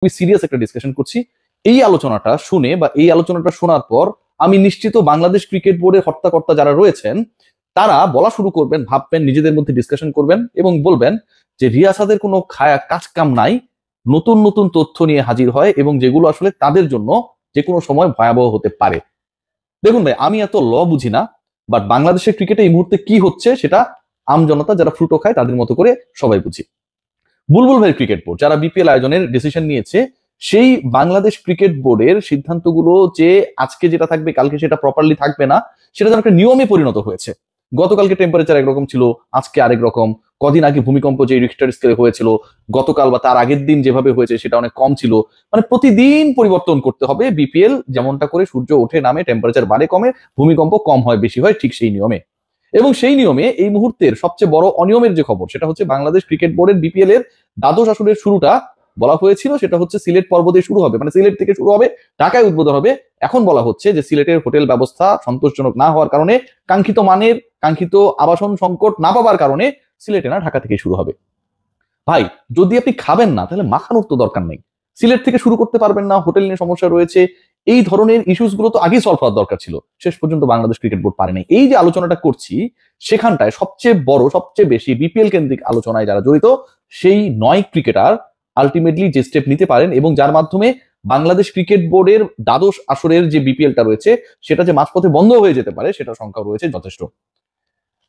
খুবই সিরিয়াস একটা ডিসকাশন করছি। এই আলোচনাটা শুনে বা এই আলোচনাটা শোনার পর আমি নিশ্চিত বাংলাদেশ ক্রিকেট বোর্ডের হর্তাকর্তা যারা রয়েছেন তারা বলা শুরু করবেন, ভাববেন, নিজেদের মধ্যে ডিসকাশন করবেন এবং বলবেন যে রিয়াসাদের কোনো কাজ কাম নাই, নতুন নতুন তথ্য নিয়ে হাজির হয় এবং যেগুলো আসলে তাদের জন্য যে কোনো সময় ভয়াবহ হতে পারে। দেখুন ভাই, আমি এত ল বুঝি না, বাট বাংলাদেশের ক্রিকেটে এই মুহূর্তে কি হচ্ছে সেটা আমজনতা যারা ফ্রুটো খায় তাদের মতো করে সবাই বুঝি। বুলবুল ভাই ক্রিকেট বোর্ড যারা বিপিএল আয়োজনের ডিসিশন নিয়েছে, সেই বাংলাদেশ ক্রিকেট বোর্ডের সিদ্ধান্তগুলো যে আজকে যেটা থাকবে কালকে সেটা প্রপারলি থাকবে না, সেটা যেন একটা নিয়মে পরিণত হয়েছে। গতকালকে টেম্পারেচার একরকম ছিল, আজকে আরেক রকম। কদিন আগে ভূমিকম্প যে রিক্টার স্কেলে হয়েছিল, গতকাল বা তার আগের দিন যেভাবে হয়েছে সেটা অনেক কম ছিল। মানে প্রতিদিন পরিবর্তন করতে হবে বিপিএল যেমনটা করে সূর্য ওঠে নামে, টেম্পারেচার বাড়ে কমে, ভূমিকম্প কম হয় বেশি হয়, ঠিক সেই নিয়মে। এবং সেই নিয়মে এই মুহূর্তের সবচেয়ে বড় অনিয়মের যে খবর সেটা হচ্ছে বাংলাদেশ ক্রিকেট বোর্ডের বিপিএল এর দ্বাদশ আসরের শুরুটা বলা হয়েছিল সেটা হচ্ছে সিলেট পর্ব দিয়ে শুরু হবে, মানে সিলেট থেকে শুরু হবে, ঢাকায় উদ্বোধন হবে। এখন বলা হচ্ছে যে সিলেটের হোটেল ব্যবস্থা সন্তোষজনক না হওয়ার কারণে, কাঙ্ক্ষিত মানের কাঙ্ক্ষিত আবাসন সংকট না পাওয়ার কারণে সিলেটে না ঢাকা থেকে শুরু হবে। ভাই, যদি আপনি খাবেন না তাহলে মাখানোর তো দরকার নেই। সিলেট থেকে শুরু করতে পারবেন না, হোটেল নিয়ে সমস্যা রয়েছে, এই ধরনের ইস্যুস গুলো তো আগেই সলভ হওয়ার দরকার ছিল। শেষ পর্যন্ত বাংলাদেশ ক্রিকেট বোর্ড পারেনি। এই যে আলোচনাটা করছি সেখানটায় সবচেয়ে বড়, সবচেয়ে বেশি বিপিএল কেন্দ্রিক আলোচনায় যারা জড়িত সেই 9 ক্রিকেটার আলটিমেটলি যে স্টেপ নিতে পারেন এবং যার মাধ্যমে বাংলাদেশ ক্রিকেট বোর্ডের দ্বাদশ আসরের যে বিপিএলটা রয়েছে সেটা যে মাঝপথে বন্ধ হয়ে যেতে পারে সেটা সংখ্যা রয়েছে যথেষ্ট।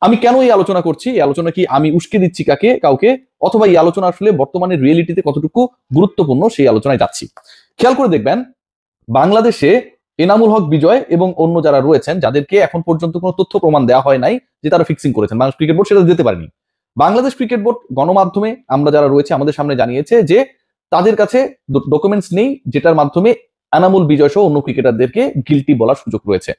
আমি কেন এই আলোচনা করছি? এই আলোচনা কি আমি উস্কে দিচ্ছি কাউকে, অথবা এই আলোচনা আসলে বর্তমানে রিয়েলিটিতে কতটুকু গুরুত্বপূর্ণ সেই আলোচনায় যাচ্ছি। খেয়াল করে দেখবেন, বাংলাদেশে এনামুল হক বিজয় এবং অন্য যারা রয়েছেন যাদেরকে এখন পর্যন্ত কোনো তথ্য প্রমাণ দেওয়া হয় নাই যে তারা ফিক্সিং করেছেন, বাংলাদেশ ক্রিকেট বোর্ড সেটা দিতে পারেনি। বাংলাদেশ ক্রিকেট বোর্ড গণমাধ্যমে আমরা যারা রয়েছে আমাদের সামনে জানিয়েছে যে তাদের কাছে ডকুমেন্টস নেই যেটার মাধ্যমে এনামুল বিজয় সহ অন্য ক্রিকেটারদেরকে গিলটি বলার সুযোগ রয়েছে।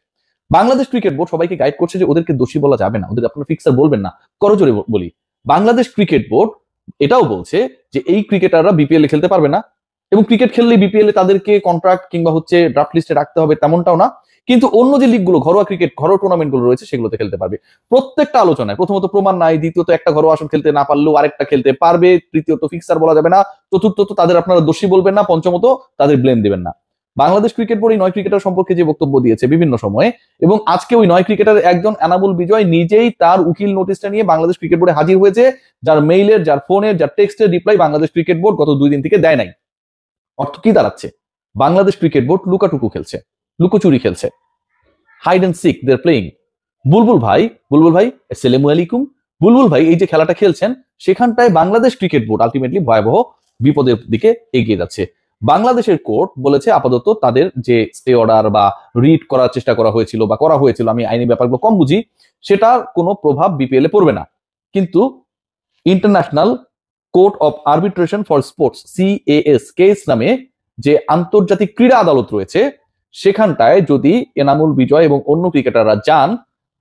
বাংলাদেশ ক্রিকেট বোর্ড সবাইকে গাইড করছে যে ওদেরকে দোষী বলা যাবে না, ওদের আপনারা ফিক্সার বলবেন না। করজোরে বলি, বাংলাদেশ ক্রিকেট বোর্ড এটাও বলছে যে এই ক্রিকেটাররা বিপিএল এ খেলতে পারবে না এবং ক্রিকেট খেললে বিপিএল এ তাদেরকে কন্ট্রাক্ট কিংবা হচ্ছে ড্রাফট লিস্টে রাখতে হবে তেমনটাও না, কিন্তু অন্য যে লিগগুলো, ঘরোয়া ক্রিকেট, ঘরোয়া টুর্নামেন্ট গুলো রয়েছে সেগুলোতে খেলতে পারবে। প্রত্যেকটা আলোচনায় প্রথমত প্রমাণ নাই, দ্বিতীয়ত একটা ঘরোয়া আসর খেলতে না পারলেও আরেকটা খেলতে পারবে, তৃতীয়ত ফিক্সার বলা যাবে না, চতুর্থত তাদের আপনারা দোষী বলবেন না, পঞ্চমত তাদের ব্লেম দিবেন না। বাংলাদেশ ক্রিকেট বোর্ড এই 9 ক্রিকেটার সম্পর্কে যে বক্তব্য দিয়েছে বিভিন্ন সময়ে, এবং আজকে ওই 9 ক্রিকেটার একজন এনামুল বিজয় নিজেই তার উকিল নোটিশটা নিয়ে বাংলাদেশ ক্রিকেট বোর্ডে হাজির হয়েছে, যার মেইলের, যার ফোনের, যার টেক্সটের রিপ্লাই বাংলাদেশ ক্রিকেট বোর্ড গত 2 দিন থেকে দেয় নাই। অর্থ কি দাঁড়াচ্ছে? বাংলাদেশ ক্রিকেট বোর্ড লুকাটুকু খেলছে, লুকোচুরি খেলছে, hide and seek they are playing. Bulbul ভাই আসসালামু আলাইকুম। বুলবুল ভাই এই যে খেলাটা খেলছেন সেখানটায় বাংলাদেশ ক্রিকেট বোর্ড আলটিমেটলি ভয়াবহ বিপদের দিকে এগিয়ে যাচ্ছে। বাংলাদেশের কোর্ট বলেছে আপাতত তাদের যে স্টে অর্ডার বা রিড করার চেষ্টা করা হয়েছিল বা করা হয়েছিল, আমি আইনি ব্যাপারগুলো কম বুঝি, সেটার কোনো প্রভাব বিপিএল এ পড়বে না। কিন্তু international court of arbitration for sports CAS case নামে যে আন্তর্জাতিক ক্রীড়া আদালত রয়েছে সেখানটায় যদি এনামুল বিজয় এবং অন্য ক্রিকেটাররা যান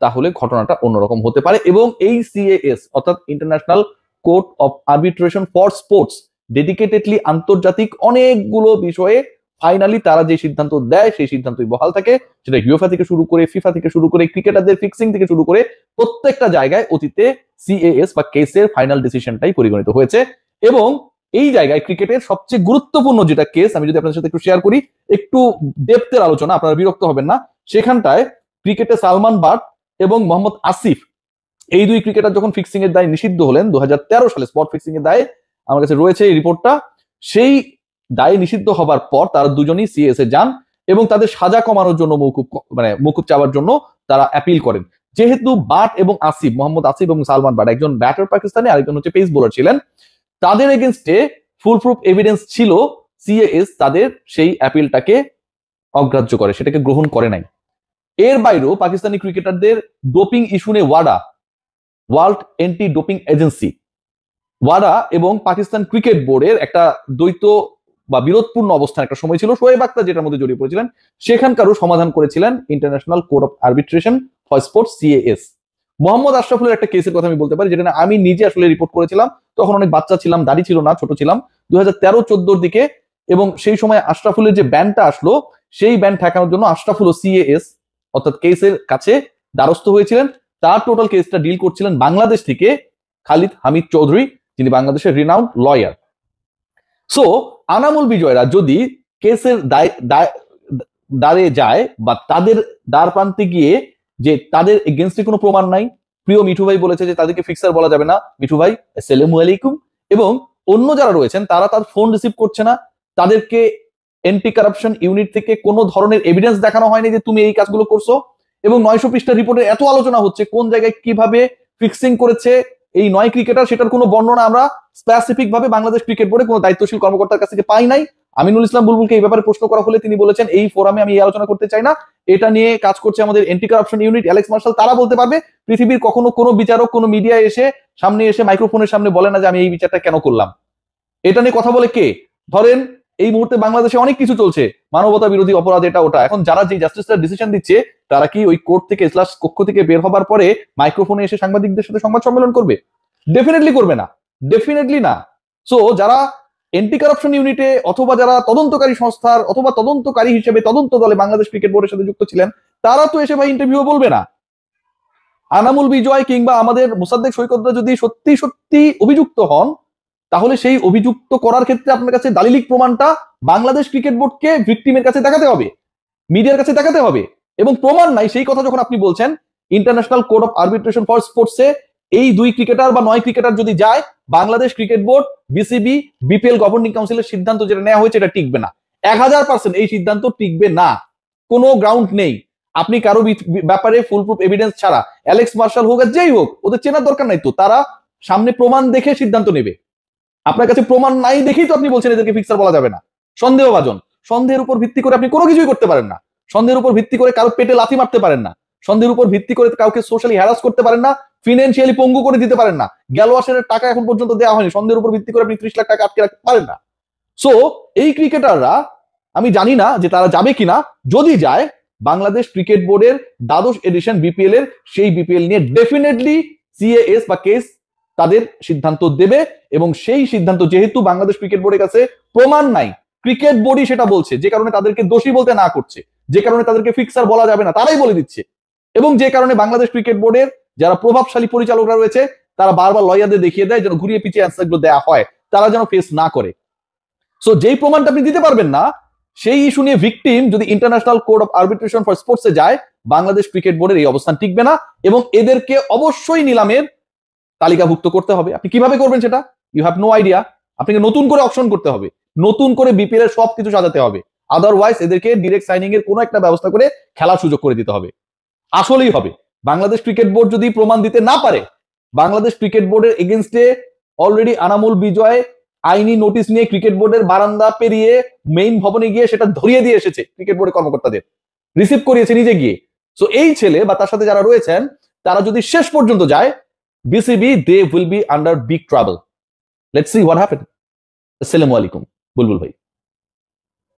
তাহলে ঘটনাটা অন্যরকম হতে পারে। এবং এই সিএএস অর্থাৎ international court of arbitration for sports dedicatedly আন্তর্জাতিক অনেকগুলো বিষয়ে ফাইনালি তারা যে সিদ্ধান্ত দেয় সেই সিদ্ধান্তই বহাল থাকে, সেটা ইউএফএ থেকে শুরু করে, ফিফা থেকে শুরু করে, ক্রিকেটারদের ফিক্সিং থেকে শুরু করে প্রত্যেকটা জায়গায় অতীতে সিএএস বা কেসের ফাইনাল ডিসিশনটাই পরিগণিত হয়েছে। এবং এই জায়গায় ক্রিকেটের সবচেয়ে গুরুত্বপূর্ণ যেটা কেস আমি যদি আপনাদের সাথে একটু শেয়ার করি, একটু ডেপথের আলোচনা, আপনারা বিরক্ত হবেন না, সেখানটায় ক্রিকেটে সালমান বাট এবং মোহাম্মদ আসিফ এই 2 ক্রিকেটার যখন ফিক্সিং এর দায় নিষিদ্ধ হলেন 2013 সালে, স্পট ফিক্সিং এর দায়ে, আমার কাছে রয়েছে এই রিপোর্টটা, সেই দায়ে নিষিদ্ধ হবার পর তারা দুজনই সিএস এ যান এবং তাদের সাজা কমানোর জন্য মৌকুব চাওয়ার জন্য তারা অ্যাপিল করেন। যেহেতু বাট এবং আসিফ, মোহাম্মদ আসিফ এবং সালমান বাট একজন ব্যাটার পাকিস্তানি, আরেকজন হচ্ছে পেস বোলার ছিলেন, তাদের এগেনস্টে ফুল প্রুফ এভিডেন্স ছিল, সিএএস তাদের সেই অ্যাপিলটাকে অগ্রাহ্য করে, সেটাকে গ্রহণ করে নাই। এর বাইরেও পাকিস্তানি ক্রিকেটারদের ডোপিং ইস্যু নিয়ে ওয়ার্ল্ড এন্টি ডোপিং এজেন্সি ওয়াডা এবং পাকিস্তান ক্রিকেট বোর্ডের একটা দ্বৈত বা বিরোধপূর্ণ অবস্থান একটা সময় ছিল, শোয়েব আখতার যেটার মধ্যে জড়িয়ে পড়েছিলেন, সেখানকারও সমাধান করেছিলেন international court of arbitration for sports CAS. Mohammad আশরাফুলের একটা কেসের কথা আমি বলতে পারি, যেটা আমি নিজে আসলে রিপোর্ট করেছিলাম, তখন অনেক বাচ্চা ছিলাম, দাড়ি ছিল না, ছোট ছিলাম, 2013-14 দিকে, এবং সেই সময় আশরাফুলের যে ব্যানটা আসলো সেই ব্যান ঠেকানোর জন্য আশরাফুল ও সিএএস অর্থাৎ কেসের কাছে দ্বারস্থ হয়েছিলেন। তার টোটাল কেসটা ডিল করছিলেন বাংলাদেশ থেকে খালিদ হামিদ চৌধুরী, যিনি বাংলাদেশের রিনাউন্ড লয়ার। সো আনামুল বিজয়রা যদি কেসের দ্বারে যায় বা তাদের দ্বার প্রান্তে গিয়ে যে তাদের এগেনস্টে কোনো প্রমাণ নাই, প্রিয় মিঠু ভাই বলেছে যে তাদেরকে ফিক্সার বলা যাবে না, মিঠু ভাই আসসালামু আলাইকুম, এবং অন্য যারা রয়েছেন তারা তার ফোন রিসিভ করছে না, তাদেরকে এন্টি কারাপশন ইউনিট থেকে কোনো ধরনের এভিডেন্স দেখানো হয়নি যে তুমি এই কাজগুলো করছো, এবং 900 পৃষ্ঠার রিপোর্টে এত আলোচনা হচ্ছে কোন জায়গায় কিভাবে ফিক্সিং করেছে এই 9 ক্রিকেটার, সেটার কোনো বর্ণনা আমরা স্পেসিফিক ভাবে বাংলাদেশ ক্রিকেট বোর্ডে কোনো দায়িত্বশীল কর্মকর্তার কাছ থেকে পাই নাই। আমিনুল ইসলাম বুলবুলকে এই ব্যাপারে প্রশ্ন করা হলে তিনি বলেছেন এই ফোরামে আমি এই আলোচনা করতে চাই না, এটা নিয়ে কাজ করছে আমাদের anti corruption unit, Alex martial, তারা বলতে পারবে। পৃথিবীর কখনো কোনো বিচারক কোনো মিডিয়া এসে সামনে এসে মাইক্রোফোনের সামনে বলে না যে আমি এই বিচারটা কেন করলাম। এটা নিয়ে কথা বলে কে? ধরেন এই মুহূর্তে বাংলাদেশে অনেক কিছু চলছে, মানবতা বিরোধী অপরাধ এটা ওটা, এখন যারা যে জাস্টিসের ডিসিশন দিচ্ছে তারা কি ওই কোর্ট থেকে ইসলাস কক্ষ থেকে বের হবার পরে মাইক্রোফোনে এসে সাংবাদিকদের সাথে সংবাদ সম্মেলন করবে? ডেফিনেটলি করবে না, ডেফিনেটলি না। সো যারা এন্টি কারাপশন ইউনিটে অথবা যারা তদন্তকারী সংস্থার অথবা তদন্তকারী হিসেবে তদন্ত দলে বাংলাদেশ ক্রিকেট বোর্ডের সাথে যুক্ত ছিলেন, তারা তো এসে ভাই ইন্টারভিউ বলবে না। আনামুল বিজয় কিংবা আমাদের মোসাদ্দেক সৈকতরা যদি সত্যি সত্যি অভিযুক্ত হন, তাহলে সেই অভিযুক্ত করার ক্ষেত্রে আপনার কাছে দালিলিক প্রমাণটা বাংলাদেশ ক্রিকেট বোর্ডকে ভিকটিমের কাছে দেখাতে হবে, মিডিয়ার কাছে দেখাতে হবে। এবং প্রমাণ নাই সেই কথা যখন আপনি বলছেন, international court of arbitration for স্পোর্টসে এই 2 ক্রিকেটার বা 9 ক্রিকেটার যদি যায়, Bangladesh cricket board, BCB, BPL governing কাউন্সিলের সিদ্ধান্ত যেটা নেওয়া হয়েছে এটা টিকবে না। 1000% এই সিদ্ধান্ত টিকবে না, কোনো গ্রাউন্ড নেই। আপনি কারো ব্যাপারে ফুল প্রুফ এভিডেন্স ছাড়া, অ্যালেক্স মার্শাল হোক আর যেই হোক, ওদের চেনার দরকার নাই তো, তারা সামনে প্রমাণ দেখে সিদ্ধান্ত নেবে। আপনার কাছে প্রমাণ নাই দেখেই তো আপনি বলছেন এদেরকে ফিক্সার বলা যাবে না। সন্দেহভাজন, সন্দেহের উপর ভিত্তি করে আপনি কোনো কিছুই করতে পারেন না। সন্দেহের উপর ভিত্তি করে কারো পেটে লাথি মারতে পারেন না, সন্দেহের উপর ভিত্তি করে কাউকে সোশ্যালি হ্যারাস করতে পারেন না, ফিনান্সিয়ালি পঙ্গু করে দিতে পারেন না। গ্যালোয়াসের টাকা এখন পর্যন্ত দেওয়া হয়নি, সন্দেহের উপর ভিত্তি করে আপনি 30 লাখ টাকা আটকে রাখতে পারেন না। সো এই ক্রিকেটাররা, আমি জানি না যে তারা যাবে কিনা, যদি যায় বাংলাদেশ ক্রিকেট বোর্ডের দ্বাদশ এডিশন বিপিএল এর সেই বিপিএল নিয়ে ডেফিনেটলি সিএএস বা কেস তাদের সিদ্ধান্ত দেবে। এবং সেই সিদ্ধান্ত যেহেতু বাংলাদেশ ক্রিকেট বোর্ডের কাছে প্রমাণ নাই, ক্রিকেট বোর্ডই সেটা বলছে, যে কারণে তাদেরকে দোষী বলতে না করছে, যে কারণে তাদেরকে ফিক্সার বলা যাবে না তারাই বলে দিচ্ছে, এবং যে কারণে বাংলাদেশ ক্রিকেট বোর্ডের যারা প্রভাবশালী পরিচালকরা রয়েছে তারা বারবার লয়ারদের দেখিয়ে দেয় যেন ঘুরিয়ে পিছিয়ে অ্যান্সারগুলো দেওয়া হয়, তারা যেন ফেস না করে। সো যেই প্রমাণটা আপনি দিতে পারবেন না, সেই ইস্যু নিয়ে ভিকটিম যদি international court of arbitration for স্পোর্টসে যায়, বাংলাদেশ ক্রিকেট বোর্ডের এই অবস্থান টিকবে না, এবং এদেরকে অবশ্যই নিলামের তালিকাভুক্ত করতে হবে। আপনি কিভাবে করবেন সেটা ইউ হ্যাভ নো আইডিয়া। আপনাকে নতুন করে অপশন করতে হবে, নতুন করে বিপিএল এর সবকিছু সাজাতে হবে, আদারওয়াইজ এদেরকে ডিরেক্ট সাইনিং এর কোনো একটা ব্যবস্থা করে খেলার সুযোগ করে দিতে হবে। আসলেই হবে। বাংলাদেশ ক্রিকেট বোর্ড যদি প্রমাণ দিতে না পারে, বাংলাদেশ ক্রিকেট বোর্ডের এগেনস্টে অলরেডি আনামুল বিজয় আইনি নোটিশ নিয়ে ক্রিকেট বোর্ডের বারান্দা পেরিয়ে মেইন ভবনে গিয়ে সেটা ধরিয়ে দিয়ে এসেছে, ক্রিকেট বোর্ডের কর্মকর্তাদের রিসিভ করিয়েছে নিজে গিয়ে। সো এই ছেলে বা তার সাথে যারা রয়েছেন তারা যদি শেষ পর্যন্ত যায়, BCB they will be under big trouble. Let's see what happens. আসসালামু আলাইকুম বুলবুল ভাই।